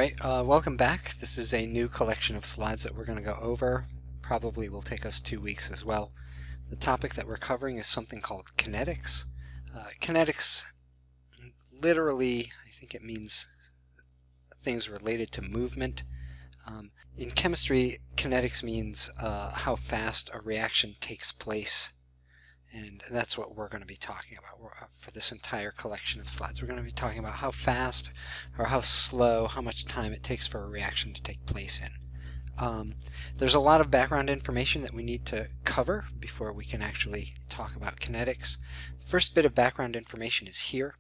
Alright, welcome back. This is a new collection of slides that we're going to go over. Probably will take us 2 weeks as well. The topic that we're covering is something called kinetics. Kinetics, literally, I think it means things related to movement. In chemistry, kinetics means how fast a reaction takes place. And that's what we're going to be talking about for this entire collection of slides. We're going to be talking about how fast or how slow, how much time it takes for a reaction to take place in. There's a lot of background information that we need to cover before we can actually talk about kinetics. First bit of background information is here.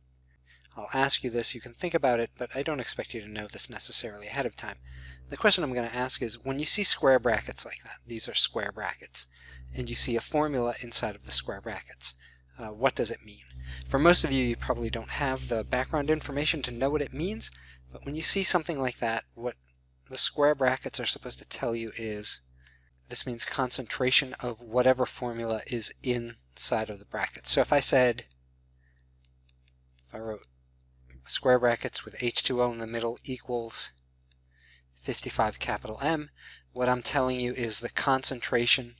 I'll ask you this, you can think about it, but I don't expect you to know this necessarily ahead of time. The question I'm going to ask is, when you see square brackets like that, these are square brackets, and you see a formula inside of the square brackets, what does it mean? For most of you, you probably don't have the background information to know what it means, but when you see something like that, what the square brackets are supposed to tell you is, this means concentration of whatever formula is inside of the bracket. So if I wrote square brackets with H2O in the middle equals 55 capital M, what I'm telling you is the concentration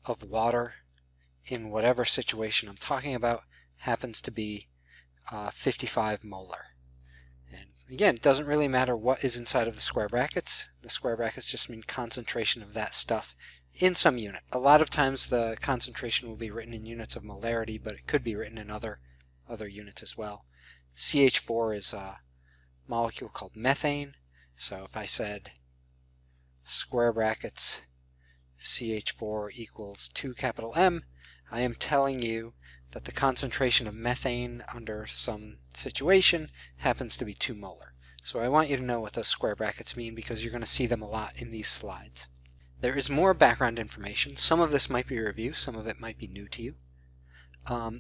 of water in whatever situation I'm talking about happens to be 55 molar. And again, it doesn't really matter what is inside of the square brackets. The square brackets just mean concentration of that stuff in some unit. A lot of times the concentration will be written in units of molarity, but it could be written in other units as well. CH4 is a molecule called methane, so if I said square brackets CH4 equals 2 capital M, I am telling you that the concentration of methane under some situation happens to be 2 molar. So I want you to know what those square brackets mean because you're going to see them a lot in these slides. There is more background information. Some of this might be review, some of it might be new to you.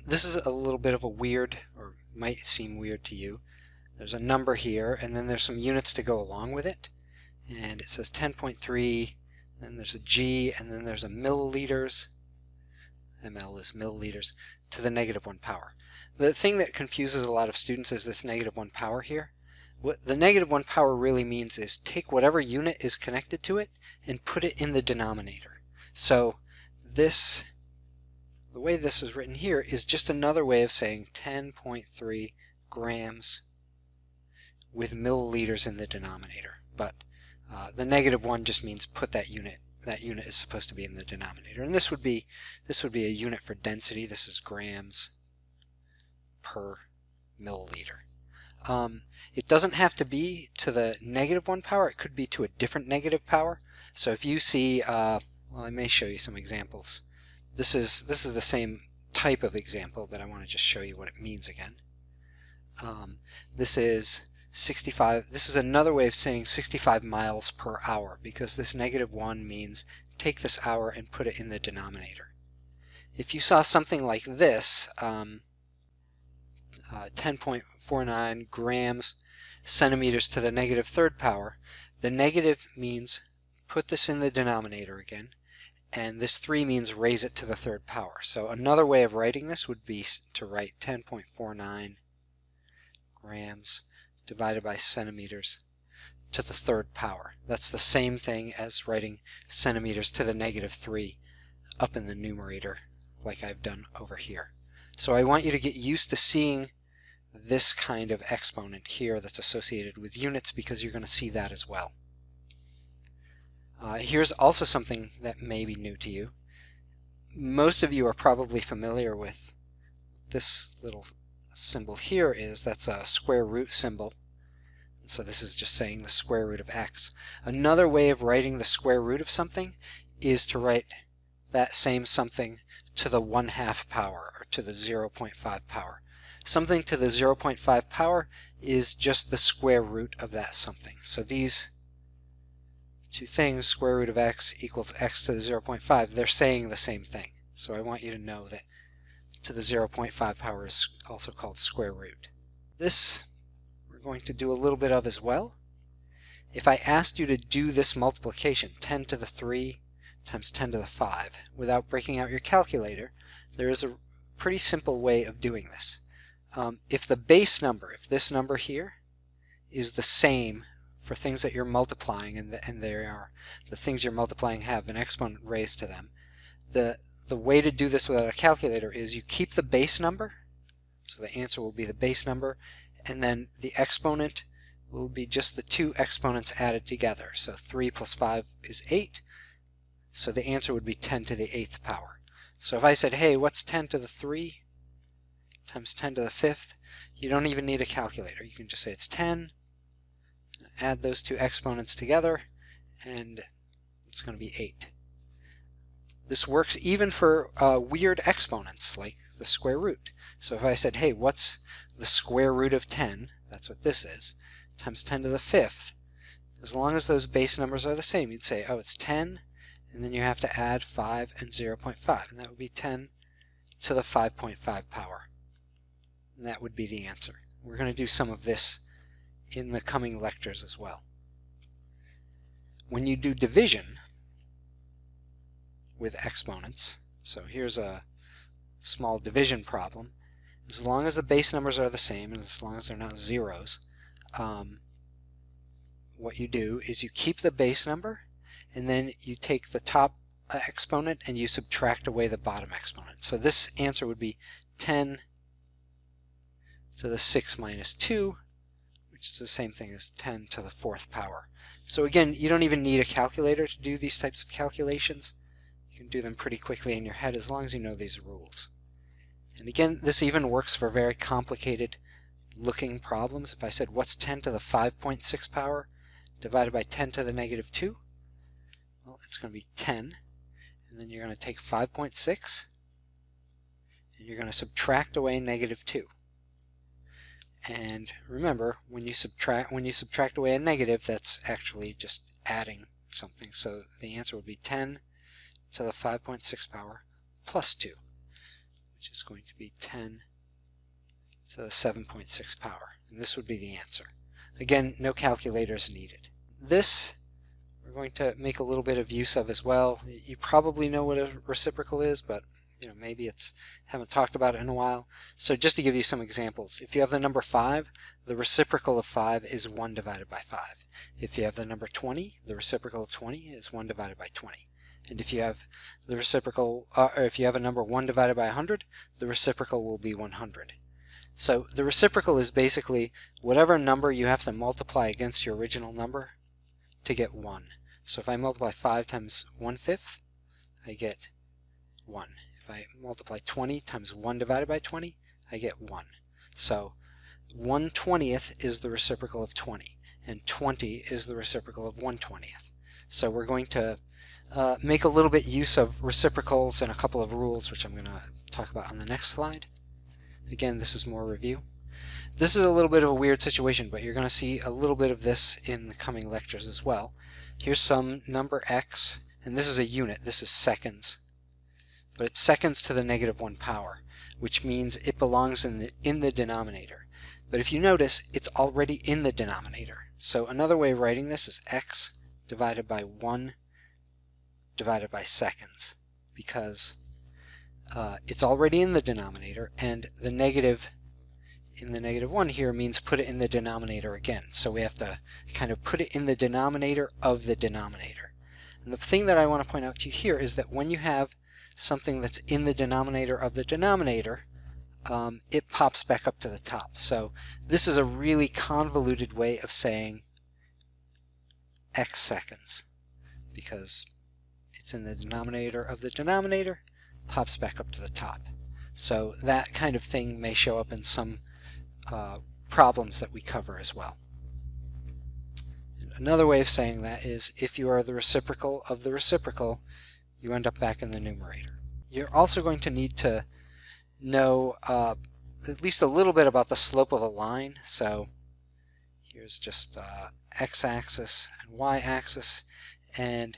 This is a little bit of a weird, or might seem weird to you. There's a number here, and then there's some units to go along with it. And it says 10.3, then there's a G, and then there's a milliliters. ml is milliliters to the -1 power. The thing that confuses a lot of students is this -1 power here. What the -1 power really means is take whatever unit is connected to it and put it in the denominator. So this, the way this is written here is just another way of saying 10.3 grams with milliliters in the denominator. But the -1 just means put that unit is supposed to be in the denominator. And this would be a unit for density. This is grams per milliliter. It doesn't have to be to the -1 power. It could be to a different negative power. So if you see, well, I may show you some examples. This is the same type of example, but I want to just show you what it means again. This is 65. This is another way of saying 65 miles per hour, because this -1 means take this hour and put it in the denominator. If you saw something like this, 10.49 grams centimeters to the -3rd power, the negative means put this in the denominator again, and this 3 means raise it to the 3rd power. So another way of writing this would be to write 10.49 grams divided by centimeters to the 3rd power. That's the same thing as writing centimeters to the -3 up in the numerator like I've done over here. So I want you to get used to seeing this kind of exponent here that's associated with units, because you're going to see that as well. Here's also something that may be new to you. Most of you are probably familiar with this little symbol here. That's a square root symbol. And so this is just saying the square root of x. Another way of writing the square root of something is to write that same something to the 1/2 power, or to the 0.5 power. Something to the 0.5 power is just the square root of that something. So these two things, square root of x equals x to the 0.5, they're saying the same thing. So I want you to know that to the 0.5 power is also called square root. This we're going to do a little bit of as well. If I asked you to do this multiplication, 10 to the 3 times 10 to the 5, without breaking out your calculator, there is a pretty simple way of doing this. If the base number, if this number here is the same for things that you're multiplying, and they are the things you're multiplying have an exponent raised to them. The way to do this without a calculator is you keep the base number, so the answer will be the base number, and then the exponent will be just the two exponents added together. So 3 plus 5 is 8, so the answer would be 10 to the 8th power. So if I said, hey, what's 10 to the 3 times 10 to the 5th, you don't even need a calculator. You can just say it's 10, add those two exponents together, and it's going to be 8. This works even for weird exponents like the square root. So if I said, hey, what's the square root of 10, that's what this is, times 10 to the 5th, as long as those base numbers are the same, you'd say, oh, it's 10, and then you have to add 5 and 0.5, and that would be 10 to the 5.5 power. And that would be the answer. We're going to do some of this in the coming lectures as well. When you do division with exponents, so here's a small division problem, as long as the base numbers are the same and as long as they're not zeros, what you do is you keep the base number and then you take the top exponent and you subtract away the bottom exponent. So this answer would be 10 to the 6 minus 2, which is the same thing as 10 to the 4th power. So again, you don't even need a calculator to do these types of calculations. You can do them pretty quickly in your head as long as you know these rules. And again, this even works for very complicated looking problems. If I said, what's 10 to the 5.6 power divided by 10 to the negative 2? Well, it's going to be 10, and then you're going to take 5.6, and you're going to subtract away negative 2. And remember, when you subtract away a negative, that's actually just adding something. So the answer would be 10 to the 5.6 power plus 2, which is going to be 10 to the 7.6 power. And this would be the answer. Again, no calculators needed. This we're going to make a little bit of use of as well. You probably know what a reciprocal is, but maybe haven't talked about it in a while. So just to give you some examples, if you have the number 5, the reciprocal of 5 is 1 divided by 5. If you have the number 20, the reciprocal of 20 is 1 divided by 20. And if you have the reciprocal, or if you have a number 1 divided by 100, the reciprocal will be 100. So the reciprocal is basically whatever number you have to multiply against your original number to get 1. So if I multiply 5 times 1/5, I get 1. If I multiply 20 times 1 divided by 20, I get 1. So 1/20th is the reciprocal of 20, and 20 is the reciprocal of 1/20th. So we're going to make a little bit use of reciprocals and a couple of rules, which I'm going to talk about on the next slide. Again, this is more review. This is a little bit of a weird situation, but you're going to see a little bit of this in the coming lectures as well. Here's some number x, and this is a unit. This is seconds. But it's seconds to the negative 1 power, which means it belongs in the denominator. But if you notice, it's already in the denominator. So another way of writing this is x divided by 1 divided by seconds, because it's already in the denominator, and the negative in the negative 1 here means put it in the denominator again. So we have to kind of put it in the denominator of the denominator. And the thing that I want to point out to you here is that when you have something that's in the denominator of the denominator, it pops back up to the top. So this is a really convoluted way of saying x seconds, because it's in the denominator of the denominator, pops back up to the top. So that kind of thing may show up in some problems that we cover as well. And another way of saying that is if you are the reciprocal of the reciprocal, you end up back in the numerator. You're also going to need to know at least a little bit about the slope of a line. So here's just x-axis and y-axis, and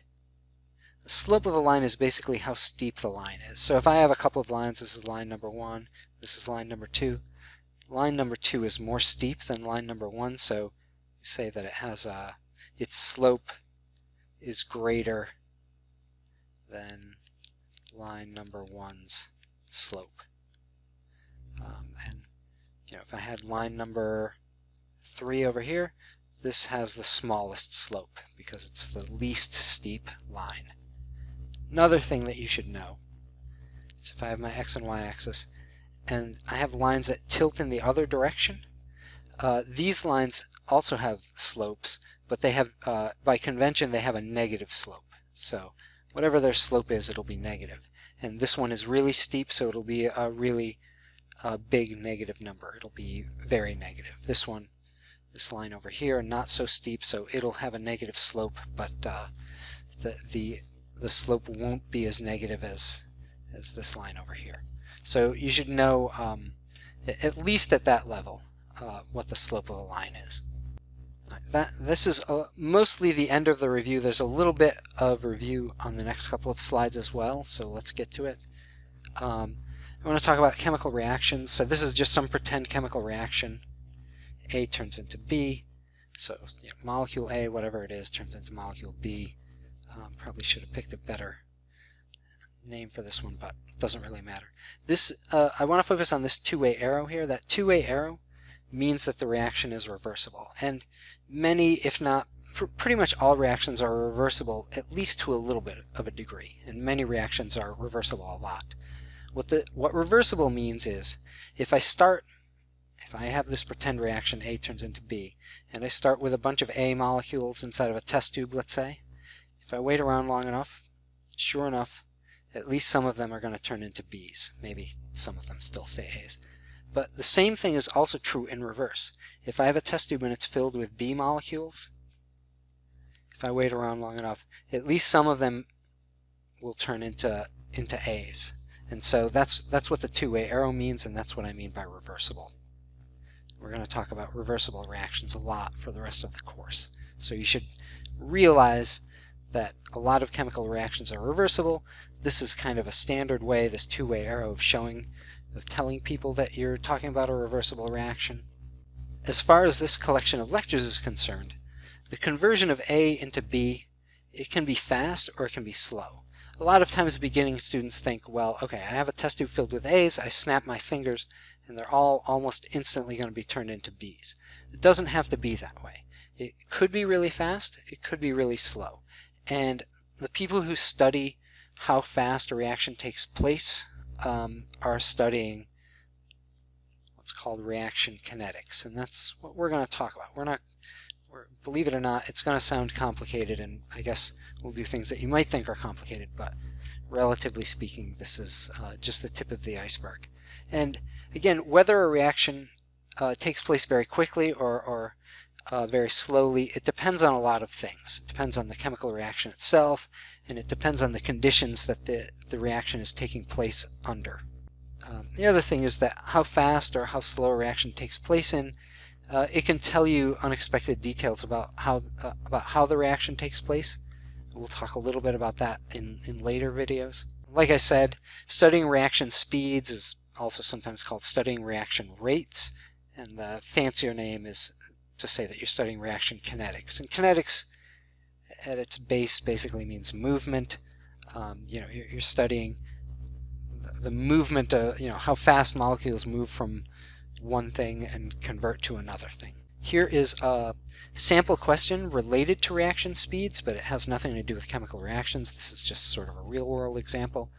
the slope of the line is basically how steep the line is. So if I have a couple of lines, this is line number 1, this is line number 2. Line number 2 is more steep than line number 1, so we say that it has its slope is greater than line number 1's slope. And if I had line number 3 over here, this has the smallest slope because it's the least steep line. Another thing that you should know is if I have my x and y axis and I have lines that tilt in the other direction, these lines also have slopes, but they have, by convention, they have a negative slope. So whatever their slope is, it'll be negative. And this one is really steep, so it'll be a really big negative number. It'll be very negative. This one, this line over here, not so steep, so it'll have a negative slope, but the slope won't be as negative as this line over here. So you should know, at least at that level, what the slope of a line is. This is mostly the end of the review. There's a little bit of review on the next couple of slides as well, so let's get to it. I want to talk about chemical reactions. So this is just some pretend chemical reaction. A turns into B, so molecule A, whatever it is, turns into molecule B. Probably should have picked a better name for this one, but it doesn't really matter. This I want to focus on this two-way arrow here. That two-way arrow means that the reaction is reversible, and many, if not pretty much all, reactions are reversible at least to a little bit of a degree, and many reactions are reversible a lot. What reversible means is if I have this pretend reaction, A turns into B, and I start with a bunch of A molecules inside of a test tube, let's say, if I wait around long enough, sure enough, at least some of them are going to turn into B's. Maybe some of them still stay A's. But the same thing is also true in reverse. If I have a test tube and it's filled with B molecules, if I wait around long enough, at least some of them will turn into A's. And so that's what the two-way arrow means, and that's what I mean by reversible. We're going to talk about reversible reactions a lot for the rest of the course. So you should realize that a lot of chemical reactions are reversible. This is kind of a standard way, this two-way arrow, of telling people that you're talking about a reversible reaction. As far as this collection of lectures is concerned, the conversion of A into B, it can be fast or it can be slow. A lot of times beginning students think, well, okay, I have a test tube filled with A's, I snap my fingers, and they're all almost instantly going to be turned into B's. It doesn't have to be that way. It could be really fast, it could be really slow. And the people who study how fast a reaction takes place are studying what's called reaction kinetics, and that's what we're going to talk about. Believe it or not, it's going to sound complicated, and I guess we'll do things that you might think are complicated, but relatively speaking, this is just the tip of the iceberg. And again, whether a reaction takes place very quickly or very slowly, it depends on a lot of things. It depends on the chemical reaction itself, and it depends on the conditions that the reaction is taking place under. The other thing is that how fast or how slow a reaction takes place in, it can tell you unexpected details about how the reaction takes place. We'll talk a little bit about that in later videos. Like I said, studying reaction speeds is also sometimes called studying reaction rates, and the fancier name is to say that you're studying reaction kinetics. And kinetics at its base basically means movement. You're studying the movement of, how fast molecules move from one thing and convert to another thing. Here is a sample question related to reaction speeds, but it has nothing to do with chemical reactions. This is just sort of a real-world example.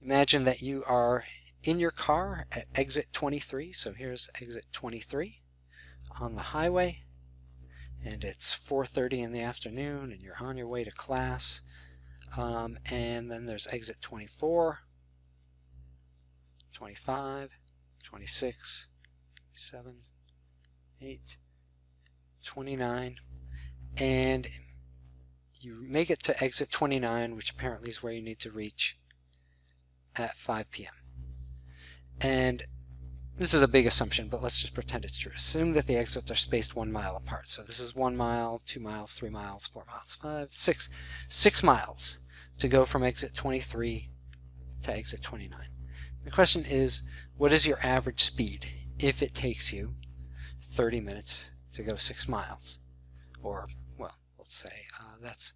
Imagine that you are in your car at exit 23, so here's exit 23 on the highway, and it's 4:30 in the afternoon, and you're on your way to class, and then there's exit 24, 25, 26, 7, 8, 29, and you make it to exit 29, which apparently is where you need to reach at 5 p.m. And this is a big assumption, but let's just pretend it's true. Assume that the exits are spaced 1 mile apart. So this is 1 mile, 2 miles, 3 miles, 4 miles, 5, 6. 6 miles to go from exit 23 to exit 29. The question is, what is your average speed if it takes you 30 minutes to go 6 miles? Or, well, let's say that's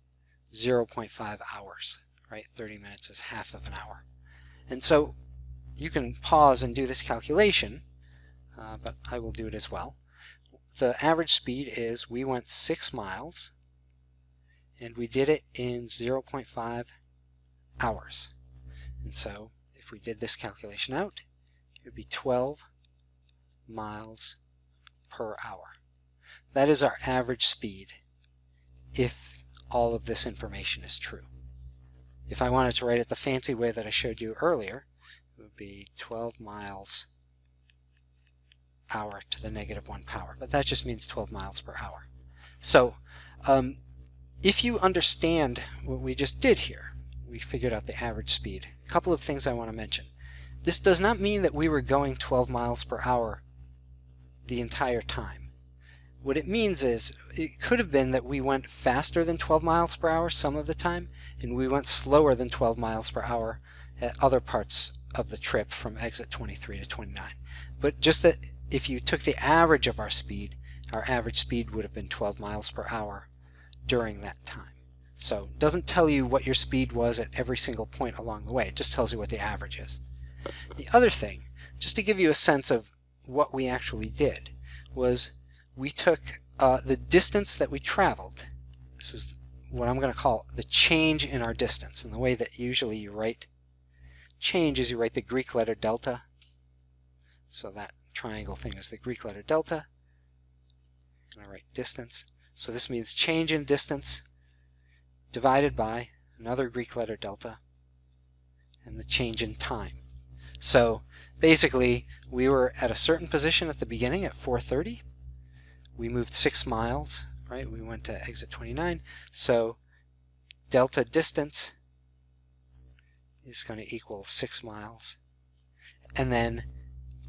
0.5 hours, right? 30 minutes is half of an hour. And so you can pause and do this calculation, but I will do it as well. the average speed is we went 6 miles and we did it in 0.5 hours. And so if we did this calculation out, it would be 12 miles per hour. That is our average speed if all of this information is true. If I wanted to write it the fancy way that I showed you earlier, it would be 12 miles hour to the -1 power, but that just means 12 miles per hour. So if you understand what we just did here, we figured out the average speed. A couple of things I want to mention. This does not mean that we were going 12 miles per hour the entire time. What it means is it could have been that we went faster than 12 miles per hour some of the time, and we went slower than 12 miles per hour at other parts of the trip from exit 23 to 29. But just that if you took the average of our average speed would have been 12 miles per hour during that time. So it doesn't tell you what your speed was at every single point along the way. It just tells you what the average is. The other thing, just to give you a sense of what we actually did, was we took the distance that we traveled. This is what I'm going to call the change in our distance. And the way that usually you write change is you write the Greek letter delta. So that triangle thing is the Greek letter delta. And I write distance. So this means change in distance divided by another Greek letter delta and the change in time. So basically we were at a certain position at the beginning at 4:30. We moved 6 miles, right? We went to exit 29. So delta distance is going to equal 6 miles. And then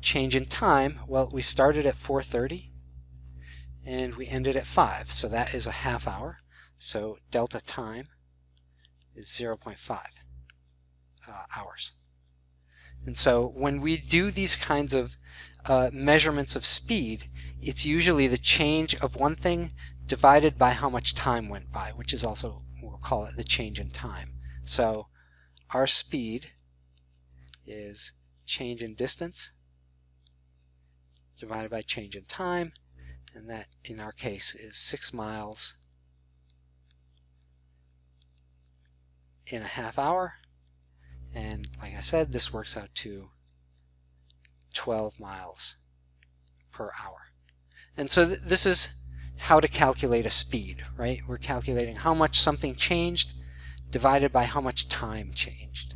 change in time, well, we started at 4:30 and we ended at 5. So that is a half hour. So delta time is 0.5 hours. And so when we do these kinds of measurements of speed, it's usually the change of one thing divided by how much time went by, which is also, we'll call it the change in time. So our speed is change in distance divided by change in time, and that in our case is 6 miles in a half hour. And like I said, this works out to 12 miles per hour. And so this is how to calculate a speed, right? We're calculating how much something changed divided by how much time changed.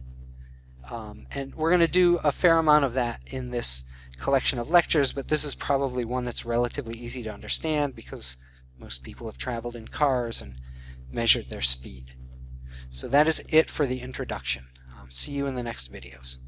And we're going to do a fair amount of that in this collection of lectures, but this is probably one that's relatively easy to understand because most people have traveled in cars and measured their speed. So that is it for the introduction. See you in the next videos.